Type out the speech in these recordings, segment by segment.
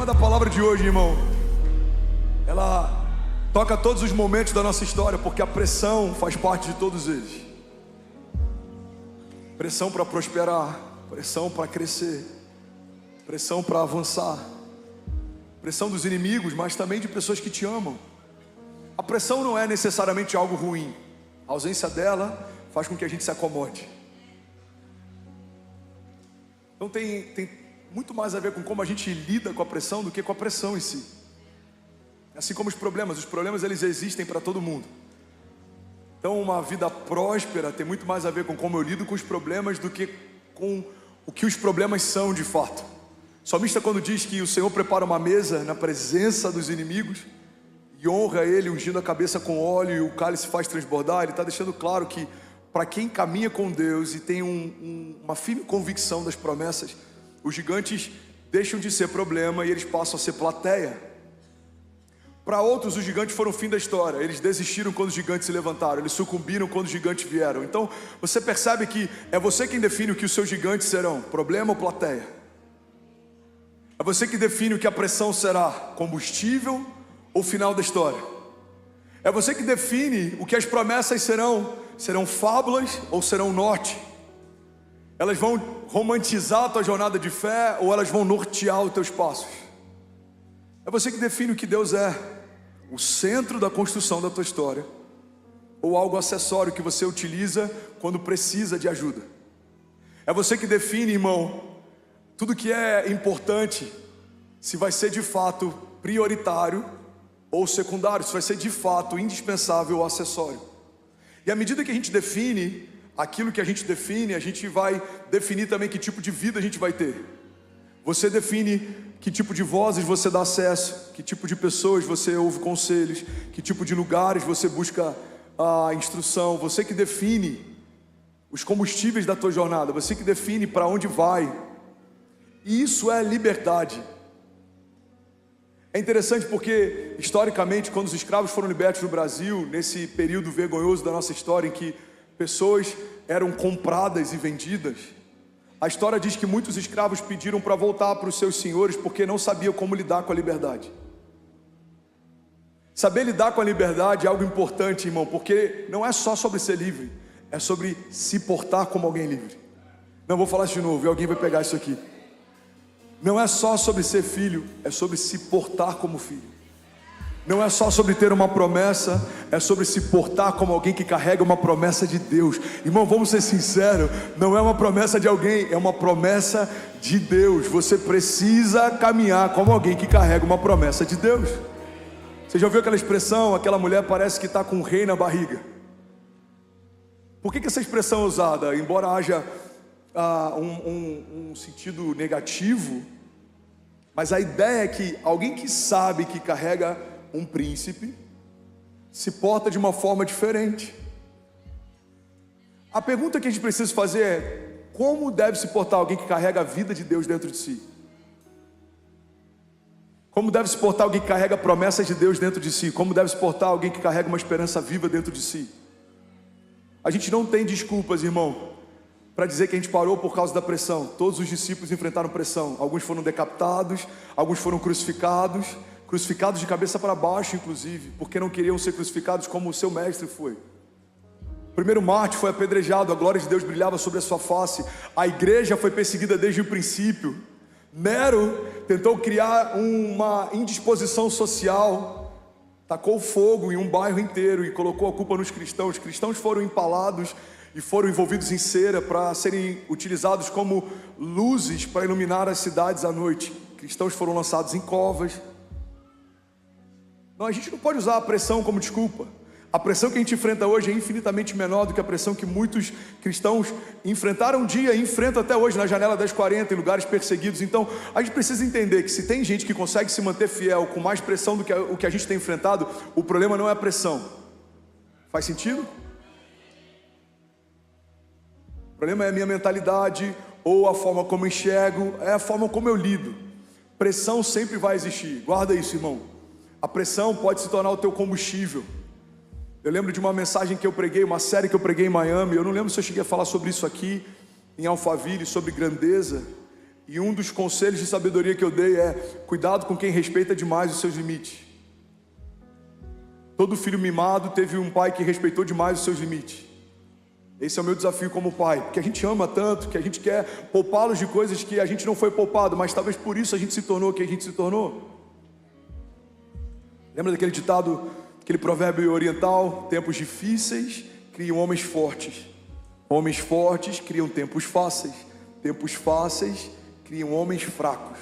tema da palavra de hoje, irmão, ela toca todos os momentos da nossa história, porque a pressão faz parte de todos eles. Pressão para prosperar, pressão para crescer, pressão para avançar, pressão dos inimigos, mas também de pessoas que te amam. A pressão não é necessariamente algo ruim. A ausência dela faz com que a gente se acomode. Então tem muito mais a ver com como a gente lida com a pressão do que com a pressão em si. Assim como os problemas eles existem para todo mundo. Então uma vida próspera tem muito mais a ver com como eu lido com os problemas do que com o que os problemas são de fato. O salmista, quando diz que o Senhor prepara uma mesa na presença dos inimigos e honra ele ungindo a cabeça com óleo e o cálice faz transbordar, ele está deixando claro que para quem caminha com Deus e tem uma firme convicção das promessas, os gigantes deixam de ser problema e eles passam a ser plateia. Para outros, os gigantes foram o fim da história. Eles desistiram quando os gigantes se levantaram, eles sucumbiram quando os gigantes vieram. Então você percebe que é você quem define o que os seus gigantes serão, problema ou plateia. É você que define o que a pressão será, combustível ou final da história. É você que define o que as promessas serão fábulas ou serão norte. Elas vão romantizar a tua jornada de fé ou elas vão nortear os teus passos. É você que define o que Deus é, o centro da construção da tua história, ou algo acessório que você utiliza quando precisa de ajuda. É você que define, irmão, tudo que é importante, se vai ser de fato prioritário ou secundário, se vai ser de fato indispensável ou acessório. E à medida que a gente define aquilo que a gente define, a gente vai definir também que tipo de vida a gente vai ter. Você define que tipo de vozes você dá acesso, que tipo de pessoas você ouve conselhos, que tipo de lugares você busca a instrução. Você que define os combustíveis da tua jornada, você que define para onde vai. E isso é liberdade. É interessante porque, historicamente, quando os escravos foram libertos no Brasil, nesse período vergonhoso da nossa história em que pessoas eram compradas e vendidas, a história diz que muitos escravos pediram para voltar para os seus senhores porque não sabiam como lidar com a liberdade. Saber lidar com a liberdade é algo importante, irmão, porque não é só sobre ser livre, é sobre se portar como alguém livre. Não, vou falar isso de novo e alguém vai pegar isso aqui. Não é só sobre ser filho, é sobre se portar como filho. Não é só sobre ter uma promessa, é sobre se portar como alguém que carrega uma promessa de Deus. Irmão, vamos ser sinceros, não é uma promessa de alguém, é uma promessa de Deus. Você precisa caminhar como alguém que carrega uma promessa de Deus. Você já ouviu aquela expressão, aquela mulher parece que está com um rei na barriga? Por que essa expressão é usada? Embora haja um sentido negativo, mas a ideia é que alguém que sabe que carrega um príncipe se porta de uma forma diferente. A pergunta que a gente precisa fazer é: como deve se portar alguém que carrega a vida de Deus dentro de si? Como deve se portar alguém que carrega promessas de Deus dentro de si? Como deve se portar alguém que carrega uma esperança viva dentro de si? A gente não tem desculpas, irmão, para dizer que a gente parou por causa da pressão. Todos os discípulos enfrentaram pressão. Alguns foram decapitados, alguns foram crucificados de cabeça para baixo, inclusive, porque não queriam ser crucificados como o seu mestre foi. O primeiro mártir foi apedrejado, a glória de Deus brilhava sobre a sua face. A igreja foi perseguida desde o princípio. Nero tentou criar uma indisposição social, tacou fogo em um bairro inteiro e colocou a culpa nos cristãos. Os cristãos foram empalados e foram envolvidos em cera para serem utilizados como luzes para iluminar as cidades à noite. Cristãos foram lançados em covas. Não, a gente não pode usar a pressão como desculpa. A pressão que a gente enfrenta hoje é infinitamente menor do que a pressão que muitos cristãos enfrentaram um dia e enfrentam até hoje na janela 1040, em lugares perseguidos. Então a gente precisa entender que se tem gente que consegue se manter fiel com mais pressão do que o que a gente tem enfrentado, o problema não é a pressão. Faz sentido? O problema é a minha mentalidade, ou a forma como eu enxergo, é a forma como eu lido. Pressão sempre vai existir, guarda isso, irmão. A pressão pode se tornar o teu combustível. Eu lembro de uma mensagem que eu preguei, uma série que eu preguei em Miami. Eu não lembro se eu cheguei a falar sobre isso aqui em Alphaville, sobre grandeza. E um dos conselhos de sabedoria que eu dei é: cuidado com quem respeita demais os seus limites. Todo filho mimado teve um pai que respeitou demais os seus limites. Esse é o meu desafio como pai, porque a gente ama tanto, que a gente quer poupá-los de coisas que a gente não foi poupado, mas talvez por isso a gente se tornou quem a gente se tornou. Lembra daquele ditado, aquele provérbio oriental? Tempos difíceis criam homens fortes. Homens fortes criam tempos fáceis. Tempos fáceis criam homens fracos.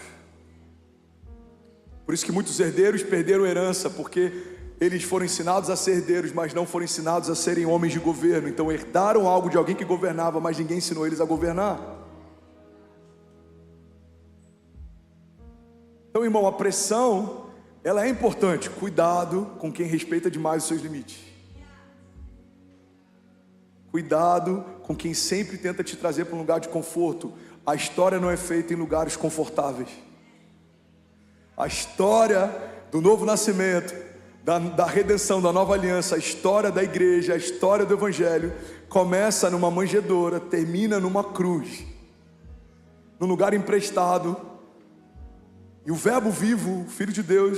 Por isso que muitos herdeiros perderam herança, porque eles foram ensinados a ser herdeiros, mas não foram ensinados a serem homens de governo. Então herdaram algo de alguém que governava, mas ninguém ensinou eles a governar. Então, irmão, a pressão, ela é importante. Cuidado com quem respeita demais os seus limites. Cuidado com quem sempre tenta te trazer para um lugar de conforto. A história não é feita em lugares confortáveis. A história do novo nascimento, da redenção, da nova aliança, a história da igreja, a história do evangelho, começa numa manjedoura, termina numa cruz, num lugar emprestado. E o verbo vivo, o Filho de Deus,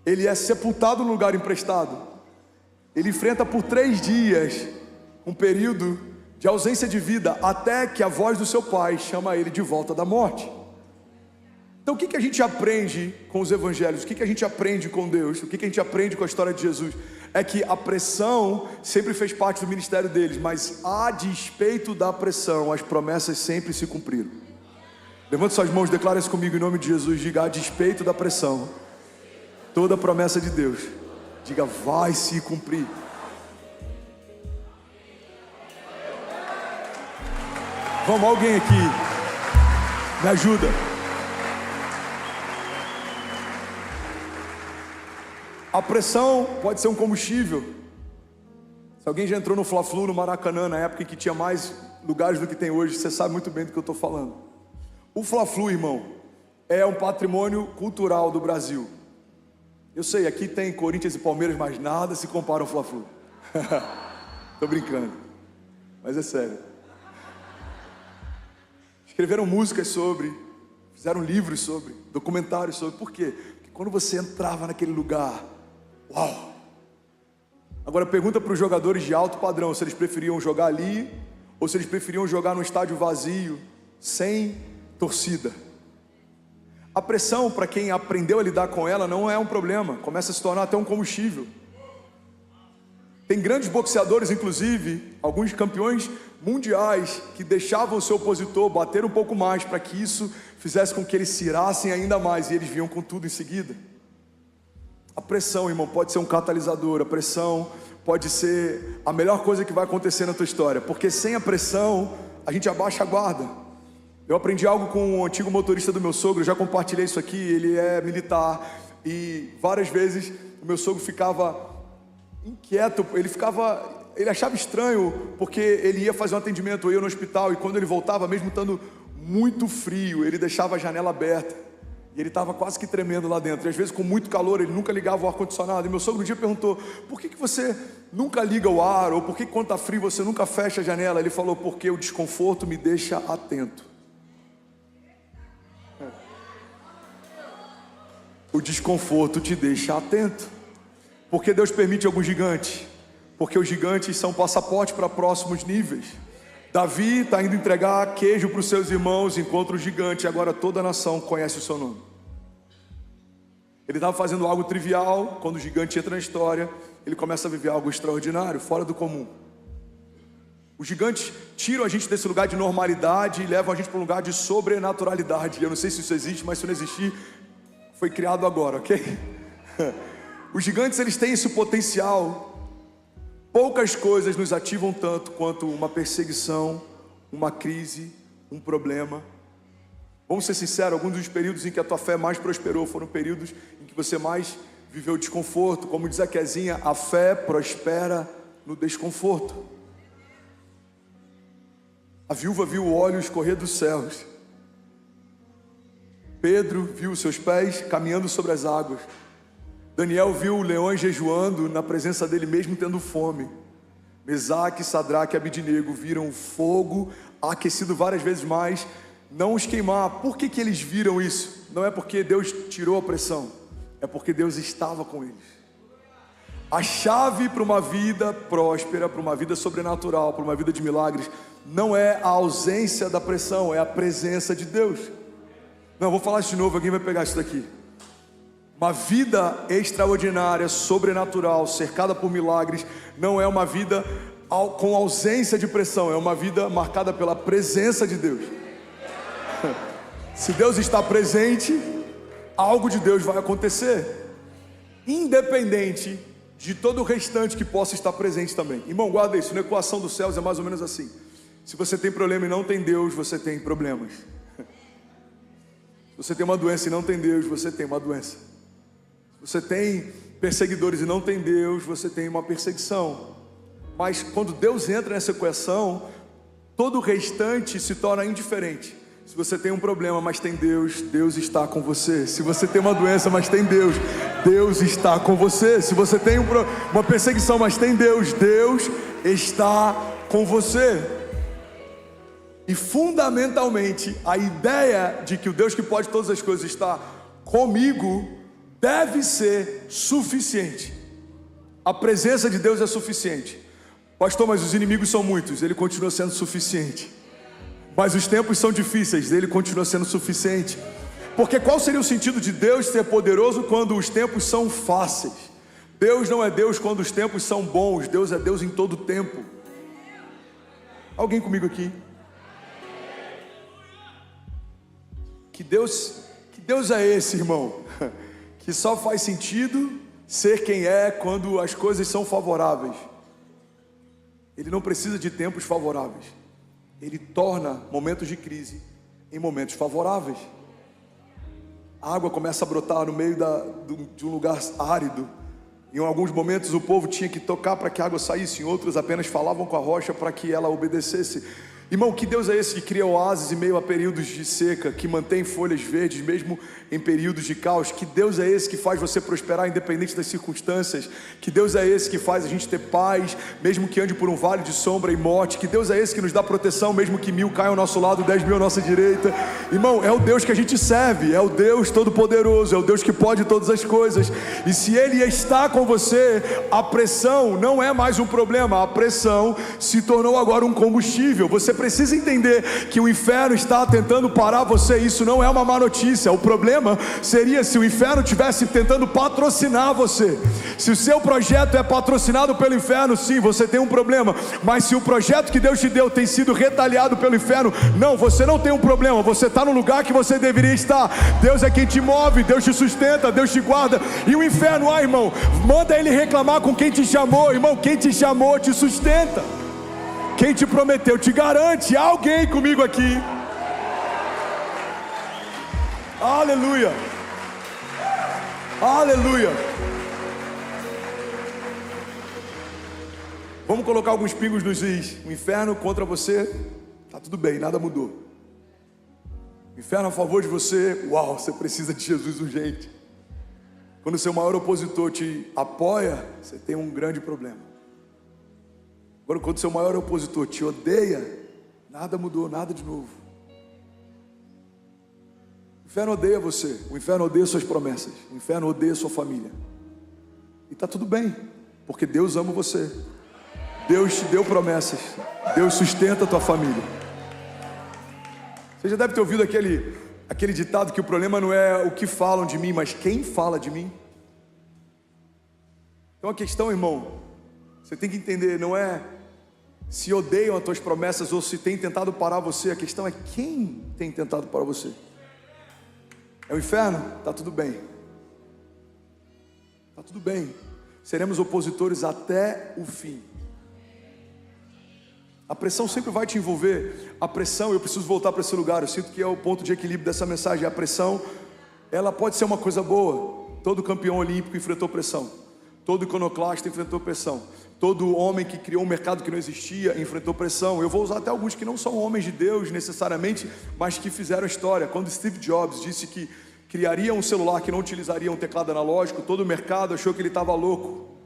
ele é sepultado no lugar emprestado. Ele enfrenta por 3 dias um período de ausência de vida, até que a voz do seu pai chama ele de volta da morte. Então o que a gente aprende com os evangelhos? O que a gente aprende com Deus? O que a gente aprende com a história de Jesus? É que a pressão sempre fez parte do ministério deles, mas a despeito da pressão, as promessas sempre se cumpriram. Levante suas mãos, declara isso comigo em nome de Jesus. Diga: a despeito da pressão, toda a promessa de Deus, diga, vai se cumprir. Vamos, alguém aqui me ajuda. A pressão pode ser um combustível. Se alguém já entrou no Fla-Flu, no Maracanã, na época em que tinha mais lugares do que tem hoje, você sabe muito bem do que eu estou falando. O Fla-Flu, irmão, é um patrimônio cultural do Brasil. Eu sei, aqui tem Corinthians e Palmeiras, mas nada se compara ao Fla-Flu. Tô brincando, mas é sério. Escreveram músicas sobre, fizeram livros sobre, documentários sobre. Por quê? Porque quando você entrava naquele lugar, uau! Agora pergunta para os jogadores de alto padrão se eles preferiam jogar ali ou se eles preferiam jogar num estádio vazio, sem torcida. A pressão, para quem aprendeu a lidar com ela, não é um problema, começa a se tornar até um combustível. Tem grandes boxeadores, inclusive, alguns campeões mundiais, que deixavam o seu opositor bater um pouco mais, para que isso fizesse com que eles se irassem ainda mais, e eles vinham com tudo em seguida. A pressão, irmão, pode ser um catalisador. A pressão pode ser a melhor coisa que vai acontecer na tua história, porque sem a pressão, a gente abaixa a guarda. Eu aprendi algo com o antigo motorista do meu sogro, já compartilhei isso aqui, ele é militar, e várias vezes o meu sogro ficava inquieto, ele achava estranho, porque ele ia fazer um atendimento, eu ia no hospital, e quando ele voltava, mesmo estando muito frio, ele deixava a janela aberta, e ele estava quase que tremendo lá dentro, e às vezes com muito calor, ele nunca ligava o ar-condicionado, e meu sogro um dia perguntou: por que você nunca liga o ar, ou por que quando está frio você nunca fecha a janela? Ele falou: porque o desconforto me deixa atento. O desconforto te deixa atento. Por que Deus permite alguns gigantes? Porque os gigantes são passaporte para próximos níveis. Davi está indo entregar queijo para os seus irmãos, encontra o gigante, e agora toda a nação conhece o seu nome. Ele estava fazendo algo trivial, quando o gigante entra na história, ele começa a viver algo extraordinário, fora do comum. Os gigantes tiram a gente desse lugar de normalidade e levam a gente para um lugar de sobrenaturalidade. Eu não sei se isso existe, mas se não existir, foi criado agora, ok? Os gigantes, eles têm esse potencial. Poucas coisas nos ativam tanto quanto uma perseguição, uma crise, um problema. Vamos ser sinceros, alguns dos períodos em que a tua fé mais prosperou foram períodos em que você mais viveu desconforto. Como diz a Kezinha, a fé prospera no desconforto. A viúva viu o óleo escorrer dos céus. Pedro viu os seus pés caminhando sobre as águas. Daniel viu leões jejuando na presença dele mesmo tendo fome. Mesaque, Sadraque e Abidnego viram o fogo aquecido várias vezes mais não os queimar. Por que que eles viram isso? Não é porque Deus tirou a pressão, é porque Deus estava com eles. A chave para uma vida próspera, para uma vida sobrenatural, para uma vida de milagres, não é a ausência da pressão, é a presença de Deus. Não, vou falar isso de novo, alguém vai pegar isso daqui. Uma vida extraordinária, sobrenatural, cercada por milagres, não é uma vida com ausência de pressão, é uma vida marcada pela presença de Deus. Se Deus está presente, algo de Deus vai acontecer, independente de todo o restante que possa estar presente também. Irmão, guarda isso, na equação dos céus é mais ou menos assim. Se você tem problema e não tem Deus, você tem problemas. Se você tem uma doença e não tem Deus, você tem uma doença. Se você tem perseguidores e não tem Deus, você tem uma perseguição. Mas quando Deus entra nessa equação, todo o restante se torna indiferente. Se você tem um problema, mas tem Deus, Deus está com você. Se você tem uma doença, mas tem Deus, Deus está com você. Se você tem uma perseguição, mas tem Deus, Deus está com você. E fundamentalmente, a ideia de que o Deus que pode todas as coisas está comigo deve ser suficiente. A presença de Deus é suficiente. Pastor, mas os inimigos são muitos. Ele continua sendo suficiente. Mas os tempos são difíceis. Ele continua sendo suficiente. Porque qual seria o sentido de Deus ser poderoso quando os tempos são fáceis? Deus não é Deus quando os tempos são bons. Deus é Deus em todo o tempo. Alguém comigo aqui? Que Deus é esse, irmão? Que só faz sentido ser quem é quando as coisas são favoráveis. Ele não precisa de tempos favoráveis. Ele torna momentos de crise em momentos favoráveis. A água começa a brotar no meio de um lugar árido. Em alguns momentos o povo tinha que tocar para que a água saísse, em outros apenas falavam com a rocha para que ela obedecesse. Irmão, que Deus é esse que cria oásis em meio a períodos de seca, que mantém folhas verdes mesmo em períodos de caos? Que Deus é esse que faz você prosperar independente das circunstâncias? Que Deus é esse que faz a gente ter paz, mesmo que ande por um vale de sombra e morte? Que Deus é esse que nos dá proteção, mesmo que 1000 caiam ao nosso lado, 10.000 à nossa direita? Irmão, é o Deus que a gente serve, é o Deus Todo-Poderoso, é o Deus que pode todas as coisas. E se Ele está com você, a pressão não é mais um problema, a pressão se tornou agora um combustível. Você precisa entender que o inferno está tentando parar você. Isso não é uma má notícia. O problema seria se o inferno estivesse tentando patrocinar você. Se o seu projeto é patrocinado pelo inferno, sim, você tem um problema. Mas se o projeto que Deus te deu tem sido retaliado pelo inferno, não, você não tem um problema. Você está no lugar que você deveria estar. Deus é quem te move, Deus te sustenta, Deus te guarda. E o inferno, irmão, manda ele reclamar com quem te chamou. Irmão, quem te chamou te sustenta. Quem te prometeu te garante. Alguém comigo aqui? Aleluia. Aleluia. Vamos colocar alguns pingos nos is. O inferno contra você, tá tudo bem, nada mudou. O inferno a favor de você, uau, você precisa de Jesus urgente. Quando o seu maior opositor te apoia, você tem um grande problema. Agora, quando o seu maior opositor te odeia, nada mudou, nada de novo. O inferno odeia você, o inferno odeia suas promessas, o inferno odeia sua família. E está tudo bem, porque Deus ama você. Deus te deu promessas, Deus sustenta a tua família. Você já deve ter ouvido aquele ditado que o problema não é o que falam de mim, mas quem fala de mim. Então a questão, irmão, você tem que entender, não é se odeiam as tuas promessas ou se tem tentado parar você. A questão é quem tem tentado parar você. É o inferno? Tá tudo bem. Tá tudo bem. Seremos opositores até o fim. A pressão sempre vai te envolver. A pressão, eu preciso voltar para esse lugar. Eu sinto que é o ponto de equilíbrio dessa mensagem. A pressão, ela pode ser uma coisa boa. Todo campeão olímpico enfrentou pressão. Todo iconoclasta enfrentou pressão. Todo homem que criou um mercado que não existia enfrentou pressão. Eu vou usar até alguns que não são homens de Deus necessariamente, mas que fizeram história. Quando Steve Jobs disse que criaria um celular que não utilizaria um teclado analógico, todo o mercado achou que ele estava louco.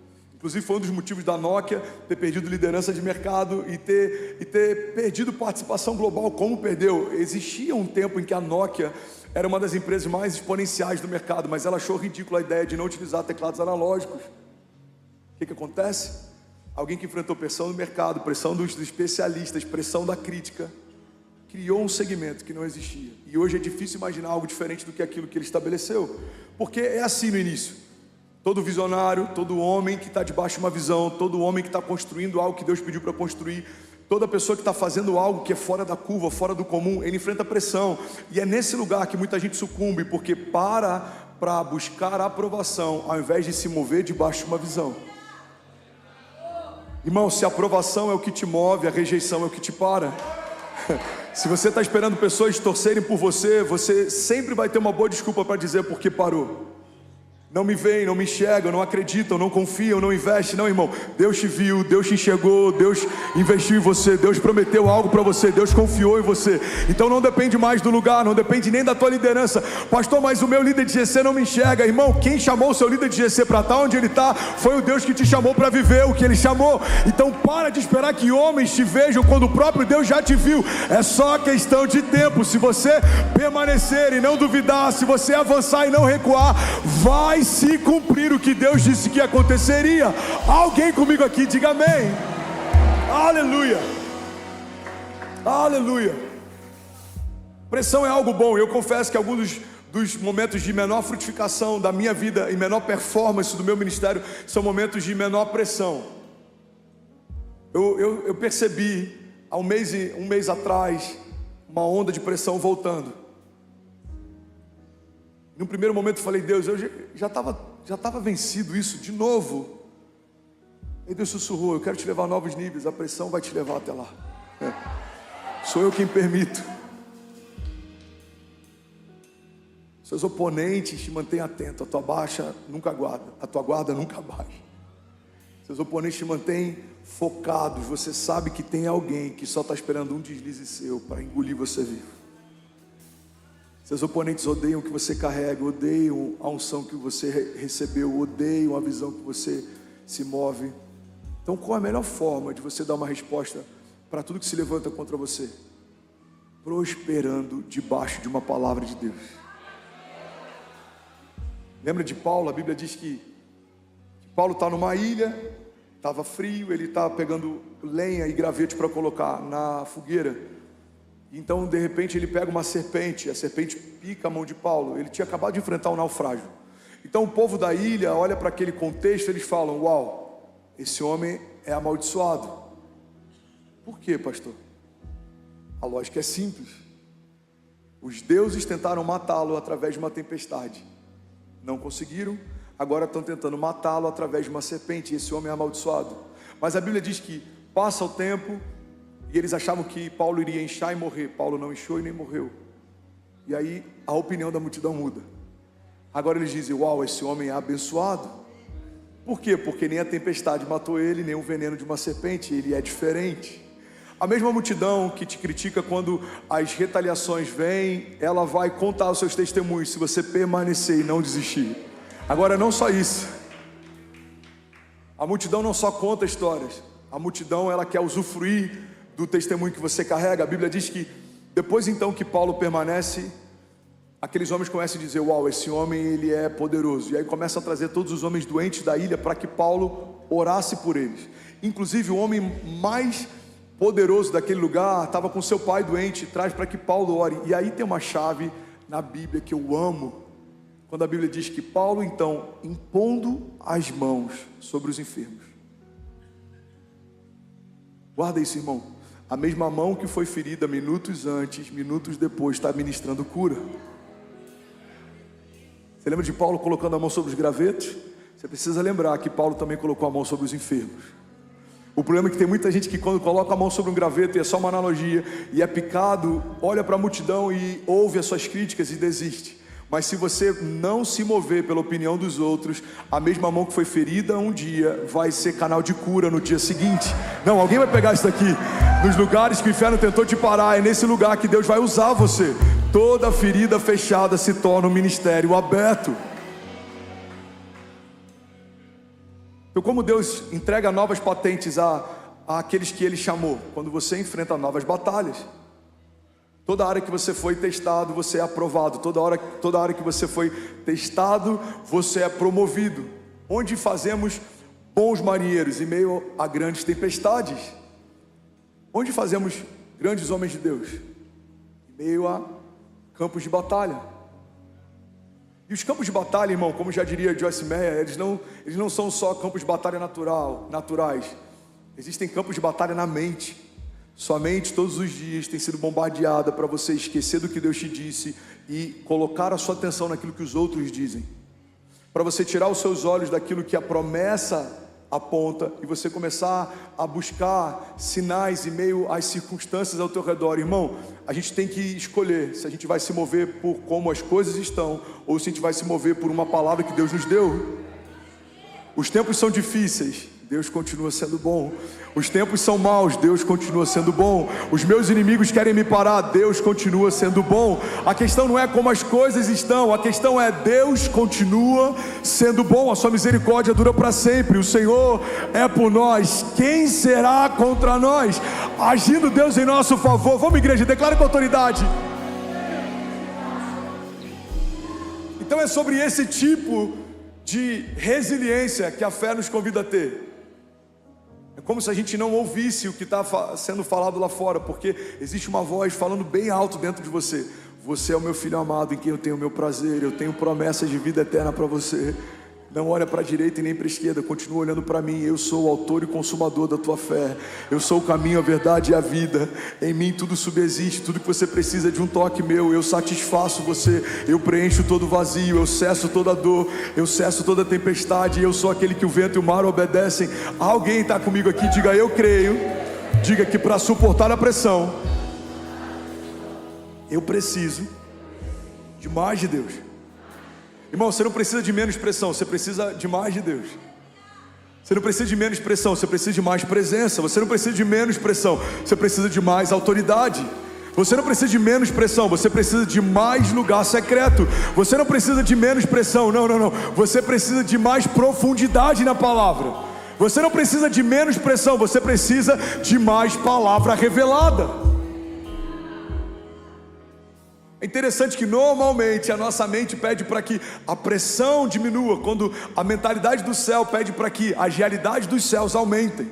Inclusive foi um dos motivos da Nokia ter perdido liderança de mercado e ter perdido participação global, como perdeu. Existia um tempo em que a Nokia era uma das empresas mais exponenciais do mercado, mas ela achou ridícula a ideia de não utilizar teclados analógicos. O que acontece? Alguém que enfrentou pressão do mercado, pressão dos especialistas, pressão da crítica, criou um segmento que não existia. E hoje é difícil imaginar algo diferente do que aquilo que ele estabeleceu, porque é assim no início. Todo visionário, todo homem que está debaixo de uma visão, todo homem que está construindo algo que Deus pediu para construir, toda pessoa que está fazendo algo que é fora da curva, fora do comum, ele enfrenta pressão. E é nesse lugar que muita gente sucumbe, porque para buscar a aprovação, ao invés de se mover debaixo de uma visão. Irmão, se a aprovação é o que te move, a rejeição é o que te para. Se você está esperando pessoas torcerem por você, você sempre vai ter uma boa desculpa para dizer por que parou. Não me veem, não me enxergam, não acreditam, não confiam, não investem. Não, irmão, Deus te viu, Deus te enxergou, Deus investiu em você, Deus prometeu algo para você, Deus confiou em você. Então não depende mais do lugar, não depende nem da tua liderança. Pastor, mas o meu líder de GC não me enxerga. Irmão, quem chamou o seu líder de GC para estar onde ele está foi o Deus que te chamou para viver o que ele chamou. Então para de esperar que homens te vejam quando o próprio Deus já te viu. É só questão de tempo. Se você permanecer e não duvidar, se você avançar e não recuar, vai se cumprir o que Deus disse que aconteceria. Alguém comigo aqui, diga amém. Aleluia. Aleluia. Pressão é algo bom. Eu confesso que alguns dos momentos de menor frutificação da minha vida e menor performance do meu ministério são momentos de menor pressão. Eu percebi há um mês atrás uma onda de pressão voltando. Num primeiro momento eu falei, Deus, eu já estava vencido isso de novo. E Deus sussurrou, eu quero te levar a novos níveis, a pressão vai te levar até lá. Sou eu quem permito. Seus oponentes te mantêm atento, a tua guarda nunca baixa. Seus oponentes te mantêm focados, você sabe que tem alguém que só está esperando um deslize seu para engolir você vivo. Seus oponentes odeiam o que você carrega, odeiam a unção que você recebeu, odeiam a visão que você se move. Então qual é a melhor forma de você dar uma resposta para tudo que se levanta contra você? Prosperando debaixo de uma palavra de Deus. Lembra de Paulo? A Bíblia diz que Paulo está numa ilha, estava frio, ele está pegando lenha e graveto para colocar na fogueira. Então, de repente, ele pega uma serpente, a serpente pica a mão de Paulo. Ele tinha acabado de enfrentar um naufrágio. Então, o povo da ilha olha para aquele contexto, eles falam, uau, esse homem é amaldiçoado. Por quê, pastor? A lógica é simples. Os deuses tentaram matá-lo através de uma tempestade. Não conseguiram, agora estão tentando matá-lo através de uma serpente. Esse homem é amaldiçoado. Mas a Bíblia diz que passa o tempo, e eles achavam que Paulo iria inchar e morrer. Paulo não inchou e nem morreu. E aí a opinião da multidão muda. Agora eles dizem, uau, esse homem é abençoado. Por quê? Porque nem a tempestade matou ele, nem o veneno de uma serpente. Ele é diferente. A mesma multidão que te critica quando as retaliações vêm, ela vai contar os seus testemunhos, se você permanecer e não desistir. Agora não só isso. A multidão não só conta histórias. A multidão, ela quer usufruir do testemunho que você carrega. A Bíblia diz que depois então que Paulo permanece, aqueles homens começam a dizer, uau, esse homem ele é poderoso. E aí começam a trazer todos os homens doentes da ilha para que Paulo orasse por eles. Inclusive o homem mais poderoso daquele lugar estava com seu pai doente, traz para que Paulo ore. E aí tem uma chave na Bíblia que eu amo, quando a Bíblia diz que Paulo então, impondo as mãos sobre os enfermos. Guarda isso, irmão. A mesma mão que foi ferida minutos antes, minutos depois, está ministrando cura. Você lembra de Paulo colocando a mão sobre os gravetos? Você precisa lembrar que Paulo também colocou a mão sobre os enfermos. O problema é que tem muita gente que quando coloca a mão sobre um graveto, e é só uma analogia, e é picado, olha para a multidão e ouve as suas críticas e desiste. Mas se você não se mover pela opinião dos outros, a mesma mão que foi ferida um dia vai ser canal de cura no dia seguinte. Não, alguém vai pegar isso daqui. Nos lugares que o inferno tentou te parar, é nesse lugar que Deus vai usar você. Toda ferida fechada se torna um ministério aberto. Então, como Deus entrega novas patentes àqueles que Ele chamou? Quando você enfrenta novas batalhas. Toda hora que você foi testado, você é aprovado. Toda hora que você foi testado, você é promovido. Onde fazemos bons marinheiros em meio a grandes tempestades? Onde fazemos grandes homens de Deus? Em meio a campos de batalha. E os campos de batalha, irmão, como já diria Joyce Meyer, eles não são só campos de batalha naturais. Existem campos de batalha na mente. Sua mente todos os dias tem sido bombardeada para você esquecer do que Deus te disse e colocar a sua atenção naquilo que os outros dizem. Para você tirar os seus olhos daquilo que a promessa aponta e você começar a buscar sinais em meio às circunstâncias ao teu redor. Irmão, a gente tem que escolher se a gente vai se mover por como as coisas estão ou se a gente vai se mover por uma palavra que Deus nos deu. Os tempos são difíceis, Deus continua sendo bom. Os tempos são maus, Deus continua sendo bom. Os meus inimigos querem me parar, Deus continua sendo bom. A questão não é como as coisas estão, a questão é Deus continua sendo bom. A sua misericórdia dura para sempre. O Senhor é por nós, quem será contra nós? Agindo Deus em nosso favor. Vamos, igreja, declara com autoridade. Então é sobre esse tipo de resiliência que a fé nos convida a ter. É como se a gente não ouvisse o que está sendo falado lá fora, porque existe uma voz falando bem alto dentro de você. Você é o meu filho amado, em quem eu tenho o meu prazer, eu tenho promessas de vida eterna para você. Não olha para a direita e nem para a esquerda, continua olhando para mim. Eu sou o autor e consumador da tua fé. Eu sou o caminho, a verdade e a vida. Em mim tudo subsiste, tudo que você precisa é de um toque meu. Eu satisfaço você, eu preencho todo vazio, eu cesso toda dor, eu cesso toda tempestade. Eu sou aquele que o vento e o mar obedecem. Alguém está comigo aqui? Diga, eu creio. Diga que para suportar a pressão, eu preciso de mais de Deus. Irmão, você não precisa de menos pressão, você precisa de mais de Deus. Você não precisa de menos pressão, você precisa de mais presença. Você não precisa de menos pressão, você precisa de mais autoridade. Você não precisa de menos pressão, você precisa de mais lugar secreto. Você não precisa de menos pressão, não. Você precisa de mais profundidade na palavra. Você não precisa de menos pressão, você precisa de mais palavra revelada. É interessante que normalmente a nossa mente pede para que a pressão diminua, quando a mentalidade do céu pede para que as realidades dos céus aumentem.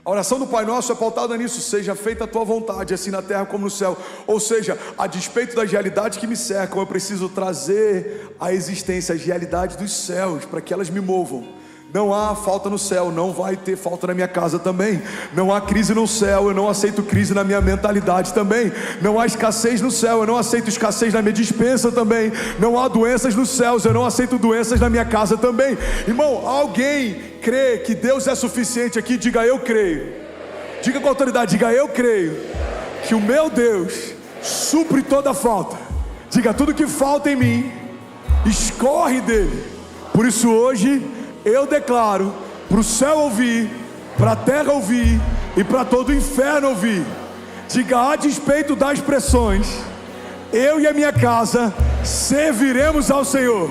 A oração do Pai Nosso é pautada nisso: seja feita a tua vontade, assim na terra como no céu. Ou seja, a despeito das realidades que me cercam, eu preciso trazer à existência as realidades dos céus, para que elas me movam. Não há falta no céu, não vai ter falta na minha casa também. Não há crise no céu, eu não aceito crise na minha mentalidade também. Não há escassez no céu, eu não aceito escassez na minha despensa também. Não há doenças nos céus, eu não aceito doenças na minha casa também. Irmão, alguém crê que Deus é suficiente aqui? Diga, eu creio. Diga com autoridade, diga, eu creio que o meu Deus supre toda falta. Diga, tudo que falta em mim escorre dele. Por isso hoje eu declaro para o céu ouvir, para a terra ouvir e para todo o inferno ouvir. Diga, a despeito das pressões, eu e a minha casa serviremos ao Senhor,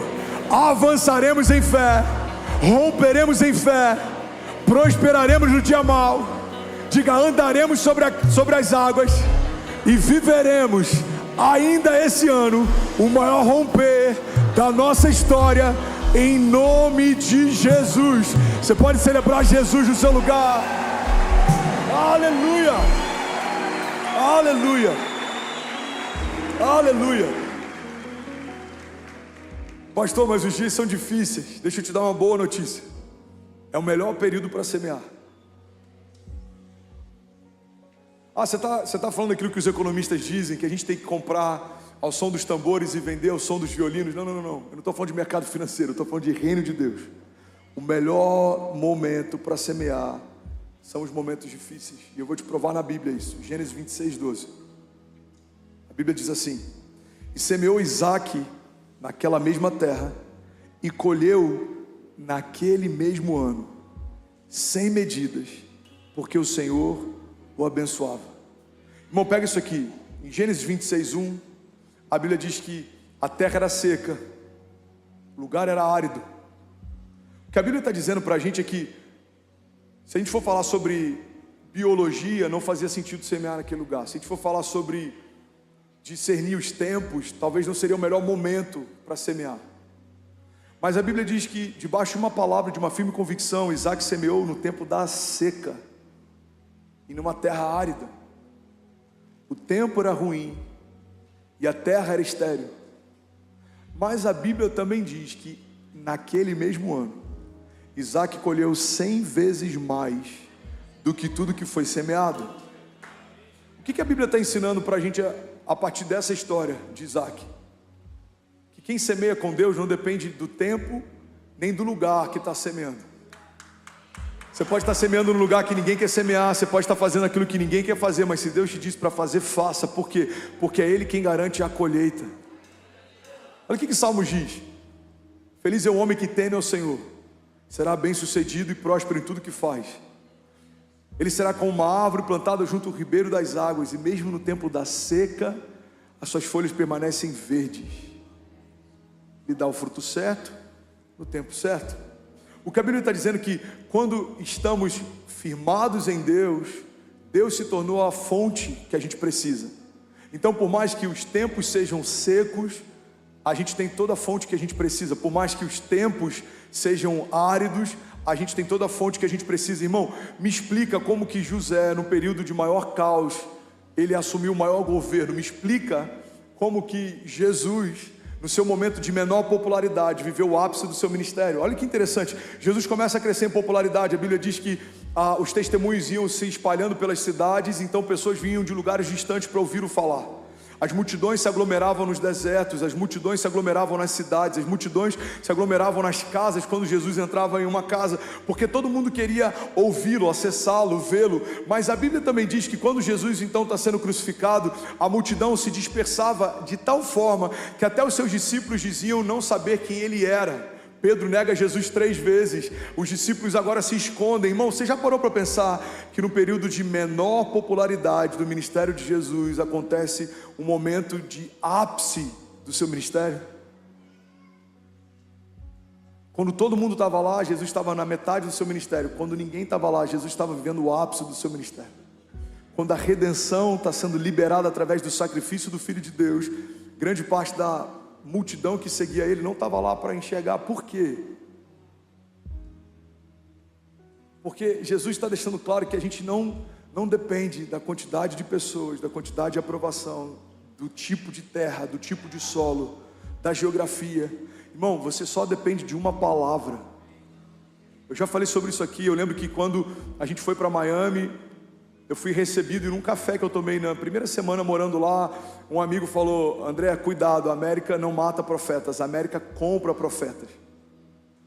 avançaremos em fé, romperemos em fé, prosperaremos no dia mau. Diga, andaremos sobre as águas e viveremos ainda esse ano o maior romper da nossa história, em nome de Jesus. Você pode celebrar Jesus no seu lugar. Aleluia, aleluia, aleluia. Pastor, mas os dias são difíceis. Deixa eu te dar uma boa notícia: é o melhor período para semear. Você tá falando aquilo que os economistas dizem, que a gente tem que comprar ao som dos tambores e vender ao som dos violinos. Não. Eu não estou falando de mercado financeiro, eu estou falando de reino de Deus. O melhor momento para semear são os momentos difíceis. E eu vou te provar na Bíblia isso. Gênesis 26:12. A Bíblia diz assim: e semeou Isaque naquela mesma terra, e colheu naquele mesmo ano, sem medidas, porque o Senhor o abençoava. Irmão, pega isso aqui. Em Gênesis 26:1, a Bíblia diz que a terra era seca, o lugar era árido. O que a Bíblia está dizendo para a gente é que Se a gente for falar sobre biologia, não fazia sentido semear naquele lugar. Se a gente for falar sobre discernir os tempos, talvez não seria o melhor momento para semear. Mas a Bíblia diz que, debaixo de uma palavra, de uma firme convicção, Isaac semeou no tempo da seca e numa terra árida. O tempo era ruim e a terra era estéril. Mas a Bíblia também diz que naquele mesmo ano, Isaac colheu 100 vezes mais do que tudo que foi semeado. O que a Bíblia está ensinando para a gente a partir dessa história de Isaac? Que quem semeia com Deus não depende do tempo nem do lugar que está semeando. Você pode estar semeando no lugar que ninguém quer semear, você pode estar fazendo aquilo que ninguém quer fazer, mas se Deus te diz para fazer, faça. Por quê? Porque é Ele quem garante a colheita. Olha o que Salmos diz: feliz é o homem que teme ao Senhor, será bem sucedido e próspero em tudo que faz. Ele será como uma árvore plantada junto ao ribeiro das águas, e mesmo no tempo da seca, as suas folhas permanecem verdes. Ele dá o fruto certo, no tempo certo. O que a Bíblia está dizendo é que quando estamos firmados em Deus, Deus se tornou a fonte que a gente precisa. Então, por mais que os tempos sejam secos, a gente tem toda a fonte que a gente precisa. Por mais que os tempos sejam áridos, a gente tem toda a fonte que a gente precisa. Irmão, me explica como que José, no período de maior caos, ele assumiu o maior governo. Me explica como que Jesus, no seu momento de menor popularidade, viveu o ápice do seu ministério. Olha que interessante, Jesus começa a crescer em popularidade. A Bíblia diz que os testemunhos iam se espalhando pelas cidades, então pessoas vinham de lugares distantes para ouvir o falar. As multidões se aglomeravam nos desertos, as multidões se aglomeravam nas cidades, as multidões se aglomeravam nas casas quando Jesus entrava em uma casa, porque todo mundo queria ouvi-lo, acessá-lo, vê-lo. Mas a Bíblia também diz que quando Jesus então está sendo crucificado, a multidão se dispersava de tal forma que até os seus discípulos diziam não saber quem ele era. Pedro nega Jesus 3 vezes, os discípulos agora se escondem. Irmão, você já parou para pensar que no período de menor popularidade do ministério de Jesus acontece um momento de ápice do seu ministério? Quando todo mundo estava lá, Jesus estava na metade do seu ministério. Quando ninguém estava lá, Jesus estava vivendo o ápice do seu ministério. Quando a redenção está sendo liberada através do sacrifício do Filho de Deus, grande parte da multidão que seguia ele não estava lá para enxergar. Por quê? Porque Jesus está deixando claro que a gente não depende da quantidade de pessoas, da quantidade de aprovação, do tipo de terra, do tipo de solo, da geografia. Irmão, você só depende de uma palavra. Eu já falei sobre isso aqui. Eu lembro que quando a gente foi para Miami, eu fui recebido em um café que eu tomei na primeira semana morando lá. Um amigo falou: André, cuidado, a América não mata profetas, a América compra profetas.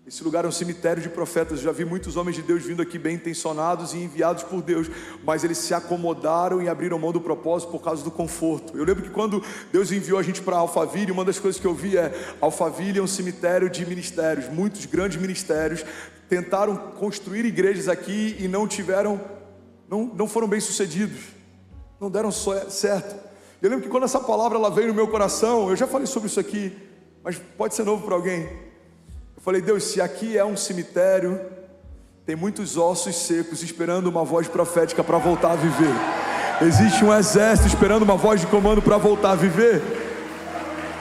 Esse lugar é um cemitério de profetas. Eu já vi muitos homens de Deus vindo aqui bem intencionados e enviados por Deus, mas eles se acomodaram e abriram mão do propósito por causa do conforto. Eu lembro que quando Deus enviou a gente para Alphaville, uma das coisas que eu vi é: Alphaville é um cemitério de ministérios. Muitos grandes ministérios tentaram construir igrejas aqui e não foram bem sucedidos, não deram certo. Eu lembro que quando essa palavra ela veio no meu coração, eu já falei sobre isso aqui, mas pode ser novo para alguém. Eu falei: Deus, se aqui é um cemitério, tem muitos ossos secos esperando uma voz profética para voltar a viver. Existe um exército esperando uma voz de comando para voltar a viver.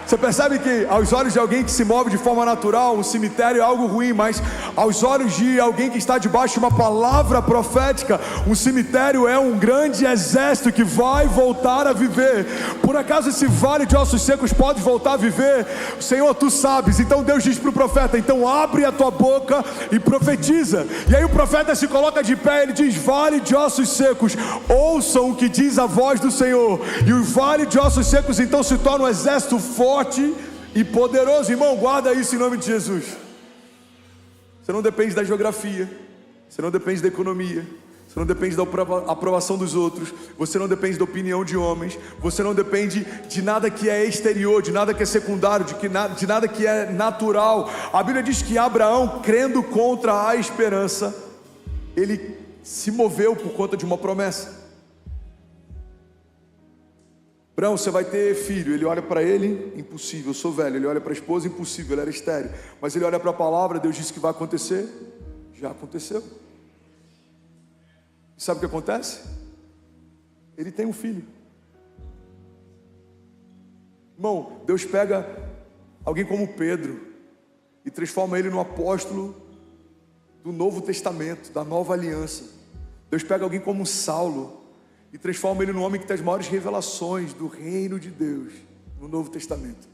Você percebe que aos olhos de alguém que se move de forma natural, um cemitério é algo ruim, mas aos olhos de alguém que está debaixo de uma palavra profética, um cemitério é um grande exército que vai voltar a viver. Por acaso esse vale de ossos secos pode voltar a viver? Senhor, tu sabes. Então Deus diz para o profeta: então abre a tua boca e profetiza. E aí o profeta se coloca de pé, ele diz: vale de ossos secos, ouçam o que diz a voz do Senhor. E o vale de ossos secos então se torna um exército forte e poderoso. Irmão, guarda isso em nome de Jesus. Você não depende da geografia, você não depende da economia, você não depende da aprovação dos outros, você não depende da opinião de homens, você não depende de nada que é exterior, de nada que é secundário, de nada que é natural. A Bíblia diz que Abraão, crendo contra a esperança, ele se moveu por conta de uma promessa. Abraão, você vai ter filho. Ele olha para ele: impossível, eu sou velho. Ele olha para a esposa: impossível, ela era estéril. Mas ele olha para a palavra, Deus disse que vai acontecer. Já aconteceu. E sabe o que acontece? Ele tem um filho. Irmão, Deus pega alguém como Pedro e transforma ele no apóstolo do Novo Testamento, da Nova Aliança. Deus pega alguém como Saulo e transforma ele num homem que tem as maiores revelações do reino de Deus no Novo Testamento.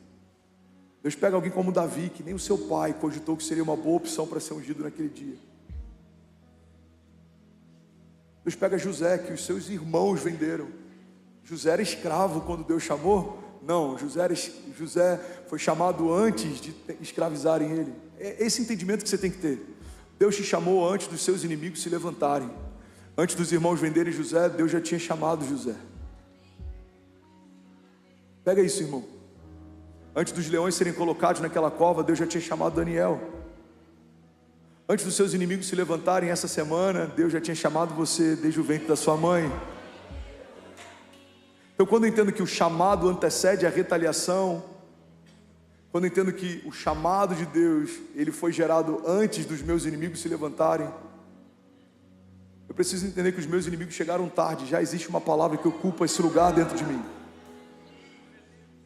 Deus pega alguém como Davi, que nem o seu pai cogitou que seria uma boa opção para ser ungido naquele dia. Deus pega José, que os seus irmãos venderam. José era escravo quando Deus chamou? Não, José foi chamado antes de escravizarem ele. É esse entendimento que você tem que ter. Deus te chamou antes dos seus inimigos se levantarem. Antes dos irmãos venderem José, Deus já tinha chamado José. Pega isso, irmão. Antes dos leões serem colocados naquela cova, Deus já tinha chamado Daniel. Antes dos seus inimigos se levantarem essa semana, Deus já tinha chamado você desde o ventre da sua mãe. Então, quando eu entendo que o chamado antecede a retaliação, quando eu entendo que o chamado de Deus, ele foi gerado antes dos meus inimigos se levantarem, eu preciso entender que os meus inimigos chegaram tarde. Já existe uma palavra que ocupa esse lugar dentro de mim.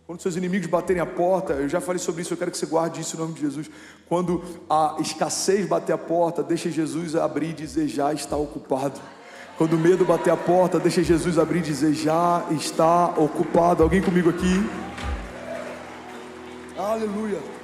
Quando seus inimigos baterem a porta, eu já falei sobre isso, eu quero que você guarde isso em nome de Jesus. Quando a escassez bater a porta, deixa Jesus abrir e dizer: já está ocupado. Quando o medo bater a porta, deixa Jesus abrir e dizer: já está ocupado. Alguém comigo aqui? Aleluia.